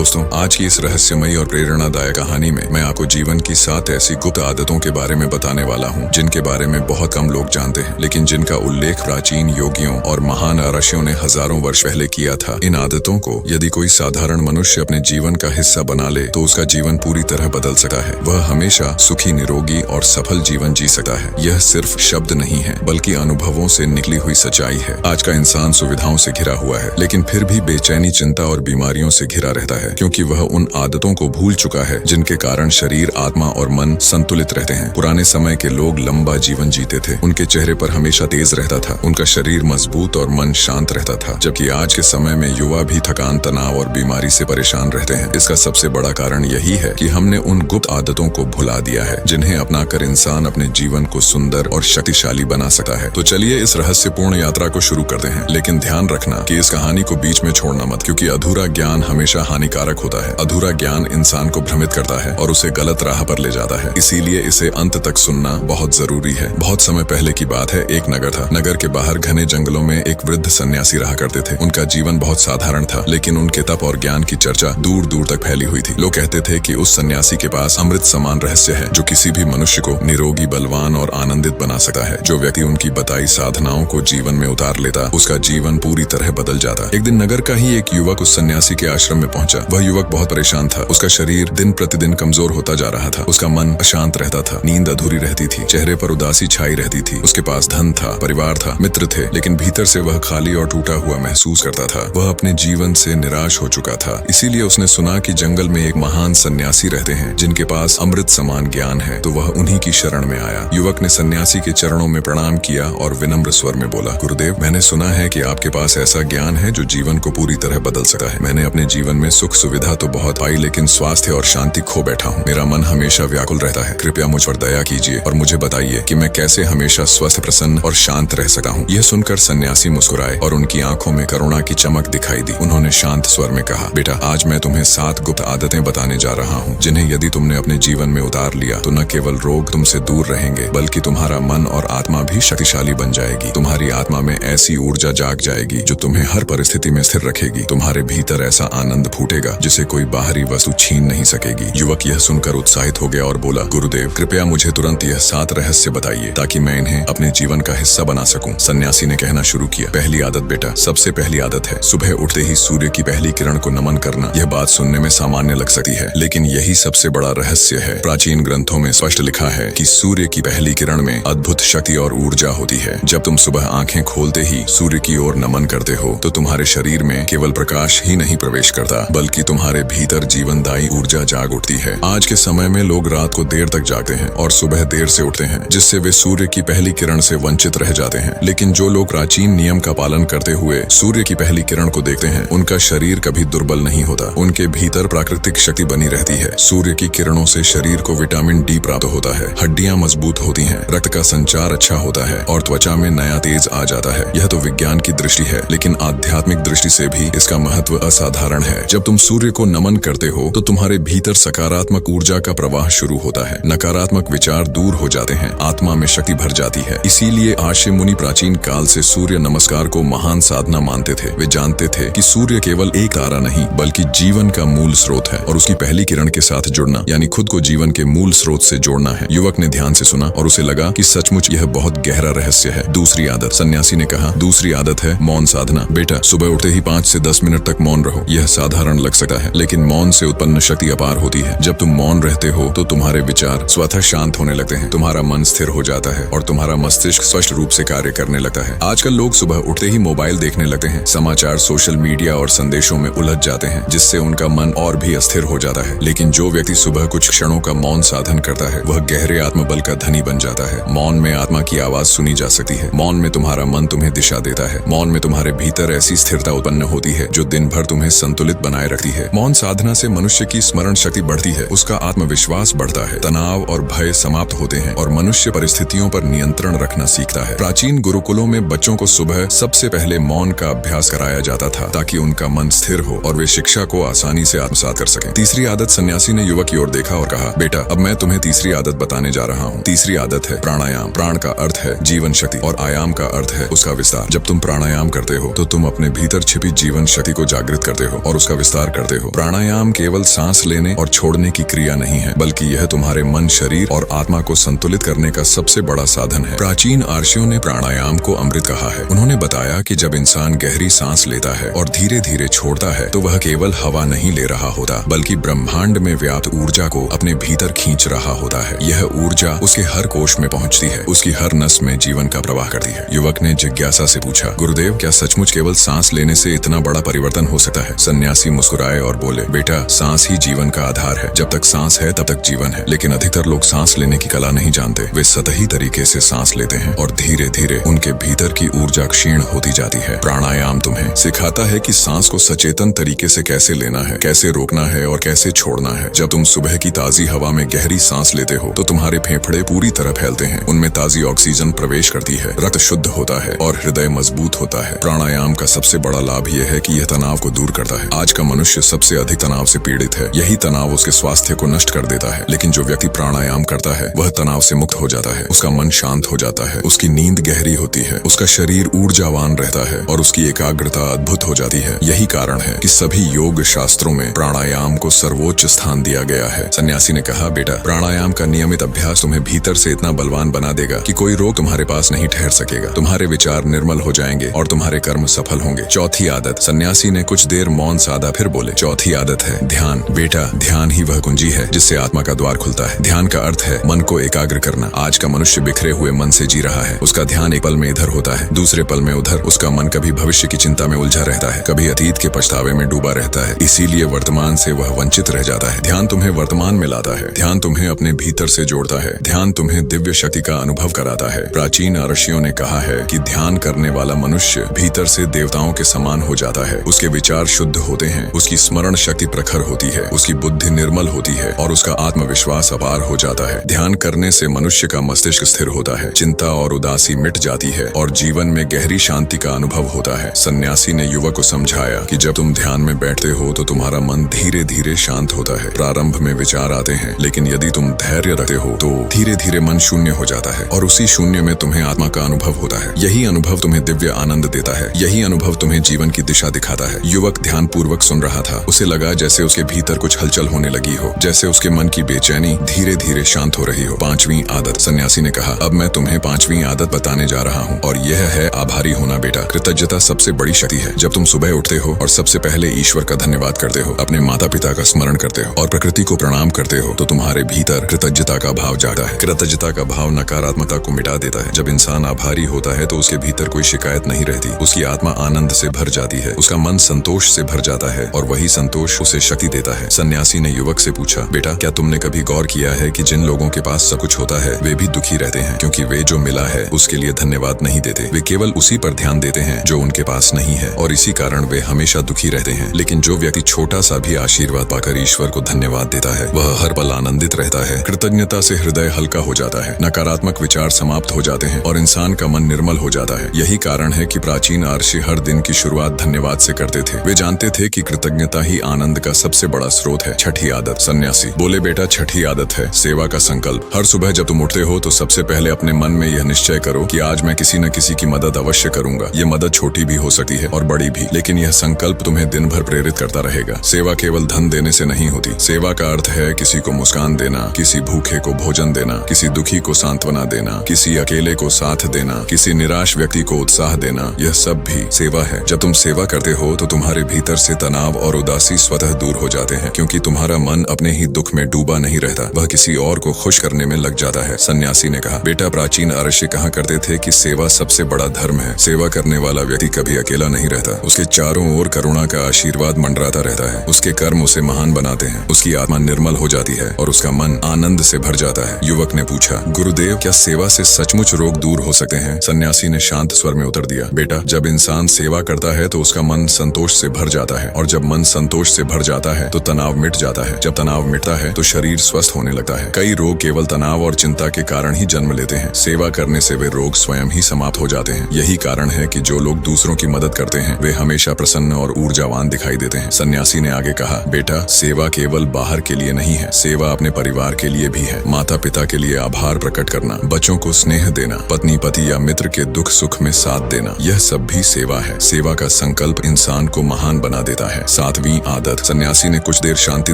दोस्तों, आज की इस रहस्यमयी और प्रेरणादायक कहानी में मैं आपको जीवन की 7 ऐसी गुप्त आदतों के बारे में बताने वाला हूँ जिनके बारे में बहुत कम लोग जानते हैं, लेकिन जिनका उल्लेख प्राचीन योगियों और महान ऋषियों ने हजारों वर्ष पहले किया था। इन आदतों को यदि कोई साधारण मनुष्य अपने जीवन का हिस्सा बना ले तो उसका जीवन पूरी तरह बदल सकता है। वह हमेशा सुखी, निरोगी और सफल जीवन जी सकता है। यह सिर्फ शब्द नहीं है, बल्कि अनुभवों से निकली हुई सच्चाई है। आज का इंसान सुविधाओं से घिरा हुआ है, लेकिन फिर भी बेचैनी, चिंता और बीमारियों से घिरा रहता है, क्योंकि वह उन आदतों को भूल चुका है जिनके कारण शरीर, आत्मा और मन संतुलित रहते हैं। पुराने समय के लोग लंबा जीवन जीते थे। उनके चेहरे पर हमेशा तेज रहता था, उनका शरीर मजबूत और मन शांत रहता था। जबकि आज के समय में युवा भी थकान, तनाव और बीमारी से परेशान रहते हैं। इसका सबसे बड़ा कारण यही है कि हमने उन गुप्त आदतों को भुला दिया है जिन्हें अपनाकर इंसान अपने जीवन को सुंदर और शक्तिशाली बना सकता है। तो चलिए इस रहस्यपूर्ण यात्रा को शुरू करते हैं, लेकिन ध्यान रखना कि इस कहानी को बीच में छोड़ना मत, क्योंकि अधूरा ज्ञान हमेशा हानिकारक होता है। अधूरा ज्ञान इंसान को भ्रमित करता है और उसे गलत राह पर ले जाता है। इसीलिए इसे अंत तक सुनना बहुत जरूरी है। बहुत समय पहले की बात है, एक नगर था। नगर के बाहर घने जंगलों में एक वृद्ध सन्यासी रहा करते थे। उनका जीवन बहुत साधारण था, लेकिन उनके तप और ज्ञान की चर्चा दूर दूर तक फैली हुई थी। लोग कहते थे कि उस सन्यासी के पास अमृत समान रहस्य है जो किसी भी मनुष्य को निरोगी, बलवान और आनंदित बना सकता है। जो व्यक्ति उनकी बताई साधनाओं को जीवन में उतार लेता, उसका जीवन पूरी तरह बदल जाता। एक दिन नगर का ही एक युवक उस सन्यासी के आश्रम में पहुंचा। वह युवक बहुत परेशान था। उसका शरीर दिन प्रतिदिन कमजोर होता जा रहा था। उसका मन अशांत रहता था, नींद अधूरी रहती थी, चेहरे पर उदासी छाई रहती थी। उसके पास धन था, परिवार था, मित्र थे, लेकिन भीतर से वह खाली और टूटा हुआ महसूस करता था। वह अपने जीवन से निराश हो चुका था। इसीलिए उसने सुना कि जंगल में एक महान सन्यासी रहते हैं जिनके पास अमृत समान ज्ञान है, तो वह उन्हीं की शरण में आया। युवक ने सन्यासी के चरणों में प्रणाम किया और विनम्र स्वर में बोला, गुरुदेव, मैंने सुना है कि आपके पास ऐसा ज्ञान है जो जीवन को पूरी तरह बदल सकता है। मैंने अपने जीवन में सुख सुविधा तो बहुत पाई, लेकिन स्वास्थ्य और शांति खो बैठा हूँ। मेरा मन हमेशा व्याकुल रहता है। कृपया मुझ पर दया कीजिए और मुझे बताइए कि मैं कैसे हमेशा स्वस्थ, प्रसन्न और शांत रह सकता हूँ। यह सुनकर सन्यासी मुस्कुराए और उनकी आंखों में करुणा की चमक दिखाई दी। उन्होंने शांत स्वर में कहा, बेटा, आज मैं तुम्हें 7 गुप्त आदतें बताने जा रहा हूँ जिन्हें यदि तुमने अपने जीवन में उतार लिया तो न केवल रोग तुमसे दूर रहेंगे, बल्कि तुम्हारा मन और आत्मा भी शक्तिशाली बन जाएगी। तुम्हारी आत्मा में ऐसी ऊर्जा जाग जाएगी जो तुम्हें हर परिस्थिति में स्थिर रखेगी। तुम्हारे भीतर ऐसा आनंद फूटेगा जिसे कोई बाहरी वस्तु छीन नहीं सकेगी। युवक यह सुनकर उत्साहित हो गया और बोला, गुरुदेव, कृपया मुझे तुरंत यह 7 रहस्य बताइए ताकि मैं इन्हें अपने जीवन का हिस्सा बना सकूं। सन्यासी ने कहना शुरू किया, पहली आदत बेटा, सबसे पहली आदत है सुबह उठते ही सूर्य की पहली किरण को नमन करना। यह बात सुनने में सामान्य लग सकती है, लेकिन यही सबसे बड़ा रहस्य है। प्राचीन ग्रंथों में स्पष्ट लिखा है कि सूर्य की पहली किरण में अद्भुत शक्ति और ऊर्जा होती है। जब तुम सुबह आंखें खोलते ही सूर्य की ओर नमन करते हो तो तुम्हारे शरीर में केवल प्रकाश ही नहीं प्रवेश करता, बल्कि तुम्हारे भीतर जीवनदायी ऊर्जा जाग उठती है। आज के समय में लोग रात को देर तक जागते हैं और सुबह देर से उठते हैं, जिससे वे सूर्य की पहली किरण से वंचित रह जाते हैं। लेकिन जो लोग प्राचीन नियम का पालन करते हुए सूर्य की पहली किरण को देखते हैं, उनका शरीर कभी दुर्बल नहीं होता। उनके भीतर प्राकृतिक शक्ति बनी रहती है। सूर्य की किरणों से शरीर को विटामिन डी प्राप्त होता है, हड्डियां मजबूत होती हैं, रक्त का संचार अच्छा होता है और त्वचा में नया तेज आ जाता है। यह तो विज्ञान की दृष्टि है, लेकिन आध्यात्मिक दृष्टि से भी इसका महत्व असाधारण है। जब तुम सूर्य को नमन करते हो तो तुम्हारे भीतर सकारात्मक ऊर्जा का प्रवाह शुरू होता है। नकारात्मक विचार दूर हो जाते हैं, आत्मा में शक्ति भर जाती है। इसीलिए आर्य मुनि प्राचीन काल से सूर्य नमस्कार को महान साधना मानते थे। वे जानते थे कि सूर्य केवल एक तारा नहीं, बल्कि जीवन का मूल स्रोत है और उसकी पहली किरण के साथ जुड़ना यानी खुद को जीवन के मूल स्रोत से जोड़ना है। युवक ने ध्यान से सुना और उसे लगा कि सचमुच यह बहुत गहरा रहस्य है। दूसरी आदत, सन्यासी ने कहा, दूसरी आदत है मौन साधना। बेटा, सुबह उठते ही 5 से 10 मिनट तक मौन रहो। यह साधारण लग सकता है, लेकिन मौन से उत्पन्न शक्ति अपार होती है। जब तुम मौन रहते हो तो तुम्हारे विचार स्वतः शांत होने लगते हैं, तुम्हारा मन स्थिर हो जाता है और तुम्हारा मस्तिष्क स्पष्ट रूप से कार्य करने लगता है। आजकल लोग सुबह उठते ही मोबाइल देखने लगते हैं, समाचार, सोशल मीडिया और संदेशों में उलझ जाते हैं, जिससे उनका मन और भी अस्थिर हो जाता है। लेकिन जो व्यक्ति सुबह कुछ क्षणों का मौन साधन करता है, वह गहरे आत्मबल का धनी बन जाता है। मौन में आत्मा की आवाज सुनी जा सकती है। मौन में तुम्हारा मन तुम्हें दिशा देता है। मौन में तुम्हारे भीतर ऐसी स्थिरता उत्पन्न होती है जो दिन भर तुम्हें संतुलित बनाए रखती है। मौन साधना से मनुष्य की स्मरण शक्ति बढ़ती है, उसका आत्मविश्वास बढ़ता है, तनाव और भय समाप्त होते हैं और मनुष्य परिस्थितियों पर नियंत्रण रखना सीखता है। प्राचीन गुरुकुलों में बच्चों को सुबह सबसे पहले मौन का अभ्यास कराया जाता था ताकि उनका मन स्थिर हो और वे शिक्षा को आसानी से आत्मसात कर सकें। तीसरी आदत, सन्यासी ने युवक की ओर देखा और कहा, बेटा, अब मैं तुम्हें तीसरी आदत बताने जा रहा हूँ। तीसरी आदत है प्राणायाम। प्राण का अर्थ है जीवन शक्ति और आयाम का अर्थ है उसका विस्तार। जब तुम प्राणायाम करते हो तो तुम अपने भीतर छिपी जीवन शक्ति को जागृत करते हो और उसका विस्तार करते हो। प्राणायाम केवल सांस लेने और छोड़ने की क्रिया नहीं है, बल्कि यह तुम्हारे मन, शरीर और आत्मा को संतुलित करने का सबसे बड़ा साधन है। प्राचीन आर्षियों ने प्राणायाम को अमृत कहा है। उन्होंने बताया कि जब इंसान गहरी सांस लेता है और धीरे धीरे छोड़ता है तो वह केवल हवा नहीं ले रहा होता, बल्कि ब्रह्मांड में व्याप्त ऊर्जा को अपने भीतर खींच रहा होता है। यह ऊर्जा उसके हर कोश में पहुंचती है, उसकी हर नस में जीवन का प्रवाह करती है। युवक ने जिज्ञासा से पूछा, गुरुदेव, क्या सचमुच केवल सांस लेने से इतना बड़ा परिवर्तन हो सकता है? सन्यासी मुस्कुराए और बोले, बेटा, सांस ही जीवन का आधार है। जब तक सांस है तब तक जीवन है। लेकिन अधिकतर लोग सांस लेने की कला नहीं जानते। वे सतही तरीके से सांस लेते हैं और धीरे धीरे उनके भीतर की ऊर्जा क्षीण होती जाती है। प्राणायाम तुम्हें सिखाता है कि सांस को सचेतन तरीके से कैसे लेना है, कैसे रोकना है और कैसे छोड़ना है। जब तुम सुबह की ताजी हवा में गहरी सांस लेते हो तो तुम्हारे फेफड़े पूरी तरह फैलते हैं, उनमें ताजी ऑक्सीजन प्रवेश करती है, रक्त शुद्ध होता है और हृदय मजबूत होता है। प्राणायाम का सबसे बड़ा लाभ यह है कि यह तनाव को दूर करता है। आज का मनुष्य सबसे अधिक तनाव से पीड़ित है। यही तनाव उसके स्वास्थ्य को नष्ट कर देता है। लेकिन जो व्यक्ति प्राणायाम करता है वह तनाव से मुक्त हो जाता है, उसका मन शांत हो जाता है, उसकी नींद गहरी होती है, उसका शरीर ऊर्जावान रहता है और उसकी एकाग्रता अद्भुत हो जाती है। यही कारण है कि सभी योग शास्त्रों में प्राणायाम को सर्वोच्च स्थान दिया गया है। सन्यासी ने कहा, बेटा, प्राणायाम का नियमित अभ्यास तुम्हें भीतर से इतना बलवान बना देगा कि कोई रोग तुम्हारे पास नहीं ठहर सकेगा। तुम्हारे विचार निर्मल हो जाएंगे और तुम्हारे कर्म सफल होंगे। चौथी आदत। सन्यासी ने कुछ देर मौन साधा, फिर बोले, चौथी आदत है ध्यान। बेटा, ध्यान ही वह कुंजी है जिससे आत्मा का द्वार खुलता है। ध्यान का अर्थ है मन को एकाग्र करना। आज का मनुष्य बिखरे हुए मन से जी रहा है। उसका ध्यान एक पल में इधर होता है, दूसरे पल में उधर। उसका मन कभी भविष्य की चिंता में उलझा रहता है, कभी अतीत के पछतावे में डूबा रहता है। इसीलिए वर्तमान से वह वंचित रह जाता है। ध्यान तुम्हें वर्तमान में लाता है। ध्यान तुम्हें अपने भीतर से जोड़ता है। ध्यान तुम्हें दिव्य शक्ति का अनुभव कराता है। प्राचीन ऋषियों ने कहा है कि ध्यान करने वाला मनुष्य भीतर से देवताओं के समान हो जाता है। उसके विचार शुद्ध होते हैं, उसकी स्मरण शक्ति प्रखर होती है, उसकी बुद्धि निर्मल होती है और उसका आत्मविश्वास अपार हो जाता है। ध्यान करने से मनुष्य का मस्तिष्क स्थिर होता है, चिंता और उदासी मिट जाती है और जीवन में गहरी शांति का अनुभव होता है। सन्यासी ने युवक को समझाया कि जब तुम ध्यान में बैठते हो तो तुम्हारा मन धीरे धीरे शांत होता है। प्रारंभ में विचार आते हैं, लेकिन यदि तुम धैर्य रखते हो तो धीरे धीरे मन शून्य हो जाता है और उसी शून्य में तुम्हें आत्मा का अनुभव होता है। यही अनुभव तुम्हें दिव्य आनंद देता है। यही अनुभव तुम्हें जीवन की दिशा दिखाता है। युवक ध्यान पूर्वक सुन रहा था। उसे लगा जैसे उसके भीतर कुछ हलचल होने लगी हो, जैसे उसके मन की बेचैनी धीरे धीरे शांत हो रही हो। पांचवी आदत। सन्यासी ने कहा, अब मैं तुम्हें पांचवी आदत बताने जा रहा हूँ और यह है आभारी होना। बेटा, कृतज्ञता सबसे बड़ी शक्ति है। जब तुम सुबह उठते हो और सबसे पहले ईश्वर का धन्यवाद करते हो, अपने माता पिता का स्मरण करते हो और प्रकृति को प्रणाम करते हो तो तुम्हारे भीतर कृतज्ञता का भाव जागता है। कृतज्ञता का भाव नकारात्मकता को मिटा देता है। जब इंसान आभारी होता है तो उसके भीतर कोई शिकायत नहीं रहती। उसकी आत्मा आनंद से भर जाती है, उसका मन संतोष से भर जाता है और वही संतोष उसे शक्ति देता है। सन्यासी ने युवक से पूछा, बेटा, क्या तुमने कभी गौर किया है कि जिन लोगों के पास सब कुछ होता है वे भी दुखी रहते हैं, क्योंकि वे जो मिला है उसके लिए धन्यवाद नहीं देते। वे केवल उसी पर ध्यान देते हैं जो उनके पास नहीं है और इसी कारण वे हमेशा दुखी रहते हैं। लेकिन जो व्यक्ति छोटा सा भी आशीर्वाद पाकर ईश्वर को धन्यवाद देता है वह हर पल आनंदित रहता है। कृतज्ञता से हृदय हल्का हो जाता है, नकारात्मक विचार समाप्त हो जाते हैं और इंसान का मन निर्मल हो जाता है। यही कारण है कि प्राचीन ऋषि हर दिन की शुरुआत धन्यवाद से करते थे। वे जानते थे कि कृतज्ञता ही आनंद का सबसे बड़ा स्रोत है। छठी आदत। सन्यासी बोले, बेटा, छठी आदत है सेवा का संकल्प। हर सुबह जब तुम उठते हो तो सबसे पहले अपने मन में यह निश्चय करो कि आज मैं किसी न किसी की मदद अवश्य करूंगा। ये मदद छोटी भी हो सकती है और बड़ी भी, लेकिन यह संकल्प तुम्हें दिन भर प्रेरित करता रहेगा। सेवा केवल धन देने से नहीं होती। सेवा का अर्थ है किसी को मुस्कान देना, किसी भूखे को भोजन देना, किसी दुखी को सांत्वना देना, किसी अकेले को साथ देना, किसी निराश व्यक्ति को उत्साह देना। यह सब भी सेवा है। जब तुम सेवा करते हो तो तुम्हारे भीतर से तनाव और उदासी स्वतः दूर हो जाते हैं, क्योंकि तुम्हारा मन अपने ही दुख में डूबा नहीं रहता, वह किसी और को खुश करने में लग जाता है। सन्यासी ने कहा, बेटा, प्राचीन ऋषि कहा करते थे कि सेवा सबसे बड़ा धर्म है। सेवा करने वाला व्यक्ति कभी अकेला नहीं रहता। उसके चारों ओर करुणा का आशीर्वाद मंडराता रहता है। उसके कर्म उसे महान बनाते हैं, उसकी आत्मा निर्मल हो जाती है और उसका मन आनंद से भर जाता है। युवक ने पूछा, गुरुदेव, क्या सेवा से सचमुच रोग दूर हो सकते हैं? सन्यासी ने शांत स्वर में उत्तर दिया, बेटा, जब इंसान सेवा करता है तो उसका मन संतोष से भर जाता है और जब मन संतोष से भर जाता है तो तनाव मिट जाता है। जब तनाव मिटता है तो शरीर स्वस्थ होने लगता है। कई रोग केवल तनाव और चिंता के कारण ही जन्म लेते हैं। सेवा करने से वे रोग स्वयं ही समाप्त हो जाते हैं। यही कारण है कि जो लोग दूसरों की मदद करते हैं वे हमेशा प्रसन्न और ऊर्जावान दिखाई देते हैं। सन्यासी ने आगे कहा, बेटा, सेवा केवल बाहर के लिए नहीं है, सेवा अपने परिवार के लिए भी है। माता पिता के लिए आभार प्रकट करना, बच्चों को स्नेह देना, पत्नी पति या मित्र के दुख सुख में साथ देना, यह सब भी सेवा है। सेवा का संकल्प इंसान को महान बना देता है। 7वीं आदत। सन्यासी ने कुछ देर शांति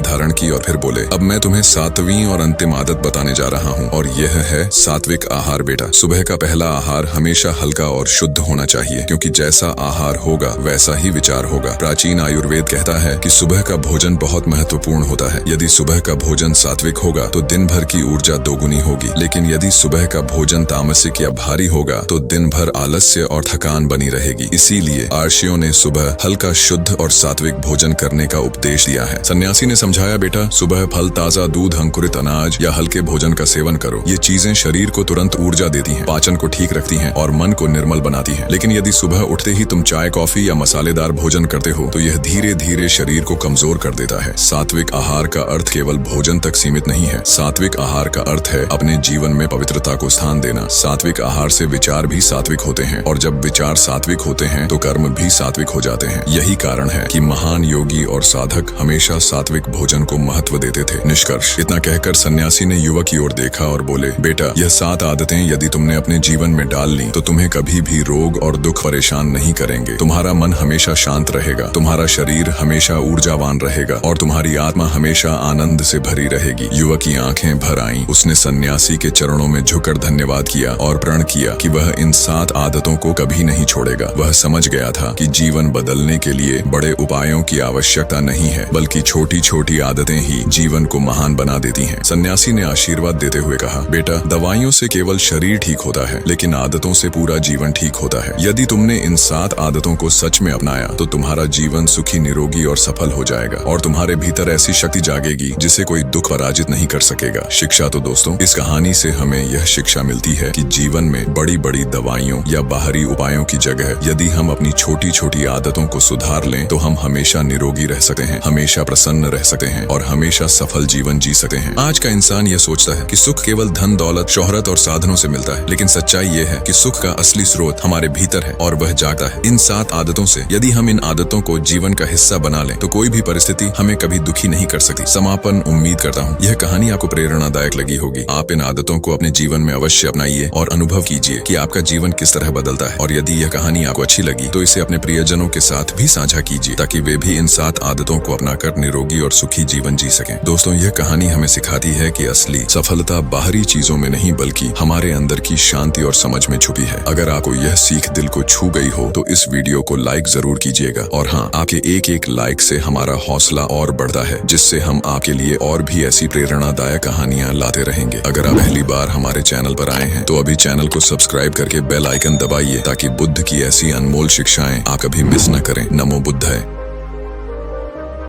धारण की और फिर बोले, अब मैं तुम्हें 7वीं और अंतिम आदत बताने जा रहा हूँ और यह है सात्विक आहार। बेटा, सुबह का पहला आहार हमेशा हल्का और शुद्ध होना चाहिए, क्योंकि जैसा आहार होगा वैसा ही विचार होगा। प्राचीन आयुर्वेद कहता है कि सुबह का भोजन बहुत महत्वपूर्ण होता है। यदि सुबह का भोजन सात्विक होगा तो दिन भर की ऊर्जा दोगुनी होगी, लेकिन यदि सुबह का भोजन तामसिक या भारी होगा तो दिन भर आलस्य और थकान बनी रहेगी। इसीलिए आर्षियों ने सुबह हल्का, शुद्ध और सात्विक भोजन करने का उपदेश दिया है। सन्यासी ने समझाया, बेटा, सुबह फल, ताजा दूध, अंकुरित अनाज या हल्के भोजन का सेवन करो। ये चीजें शरीर को तुरंत ऊर्जा देती हैं, पाचन को ठीक रखती हैं और मन को निर्मल बनाती हैं। लेकिन यदि सुबह उठते ही तुम चाय, कॉफी या मसालेदार भोजन करते हो तो यह धीरे धीरे शरीर को कमजोर कर देता है। सात्विक आहार का अर्थ केवल भोजन तक सीमित नहीं है। सात्विक आहार का अर्थ है अपने जीवन में पवित्रता को स्थान देना। सात्विक आहार से विचार भी सात्विक होते हैं और जब विचार सात्विक होते हैं तो कर्म भी सात्विक हो जाते हैं। यही कारण है कि महान योगी और साधक हमेशा सात्विक भोजन को महत्व देते थे। निष्कर्ष, इतना कहकर सन्यासी ने युवक की ओर देखा और बोले, बेटा, यह 7 आदतें यदि तुमने अपने जीवन में डाल ली तो तुम्हें कभी भी रोग और दुख परेशान नहीं करेंगे। तुम्हारा मन हमेशा शांत रहेगा, तुम्हारा शरीर हमेशा ऊर्जावान रहेगा और तुम्हारी आत्मा हमेशा आनंद से भरी रहेगी। युवक की आंखें भर आईं। उसने सन्यासी के चरणों में झुककर धन्यवाद किया और प्रण किया कि वह इन 7 आदतों को कभी नहीं छोड़ेगा। वह समझ गया था कि जीवन बदलने के लिए बड़े उपायों की आवश्यकता नहीं है, बल्कि छोटी छोटी आदतें ही जीवन को महान बना देती हैं। सन्यासी ने आशीर्वाद देते हुए कहा, बेटा, दवाइयों से केवल शरीर ठीक होता है, लेकिन आदतों से पूरा जीवन ठीक होता है। यदि तुमने इन 7 आदतों को सच में अपनाया तो तुम्हारा जीवन सुखी, निरोगी और सफल हो जाएगा और तुम्हारे भीतर ऐसी शक्ति जागेगी जिसे कोई दुख पराजित नहीं कर सकेगा। शिक्षा तो दोस्तों, इस कहानी से हमें यह शिक्षा मिलती है कि जीवन में बड़ी बड़ी दवाइयों या बाहरी उपायों की जगह यदि हम अपनी छोटी छोटी आदतों को सुधार लें तो हम हमेशा निरोगी रह सकते हैं, हमेशा प्रसन्न रह सकते हैं और हमेशा सफल जीवन जी सकते हैं। आज का इंसान यह सोचता है कि सुख केवल धन, दौलत, शोहरत और साधनों से मिलता है, लेकिन सच्चाई यह है कि सुख का असली स्रोत हमारे भीतर है और वह जागता है इन 7 आदतों से। यदि हम इन आदतों को जीवन का हिस्सा बना लें तो कोई भी परिस्थिति हमें कभी दुखी नहीं कर सकती। समापन, उम्मीद करता हूँ यह कहानी आपको प्रेरणादायक लगी होगी। आप इन आदतों को अपने जीवन में अवश्य अपनाइए और अनुभव कीजिए कि आपका जीवन किस तरह बदलता है। और यदि यह कहानी आपको अच्छी लगी तो इसे अपने प्रियजनों के साथ भी साझा कीजिए ताकि वे भी इन 7 आदतों को अपनाकर निरोगी और सुखी जीवन जी सकें। दोस्तों, यह कहानी हमें सिखाती है कि असली सफलता बाहरी चीजों में नहीं बल्कि हमारे अंदर की शांति और समझ में छुपी है। अगर आपको यह सीख दिल को छू गई हो तो इस वीडियो को लाइक जरूर कीजिएगा। और हाँ, आपके एक लाइक से हमारा हौसला और बढ़ता है, जिससे हम आपके लिए और भी ऐसी प्रेरणादायक कहानियां लाते रहेंगे। अगर आप पहली बार हमारे चैनल पर आए हैं तो अभी चैनल को सब्सक्राइब करके बेल आइकन दबाइए ताकि बुद्ध की ऐसी अनमोल शिक्षाएं आप कभी मिस न करें। नमो बुद्धाय।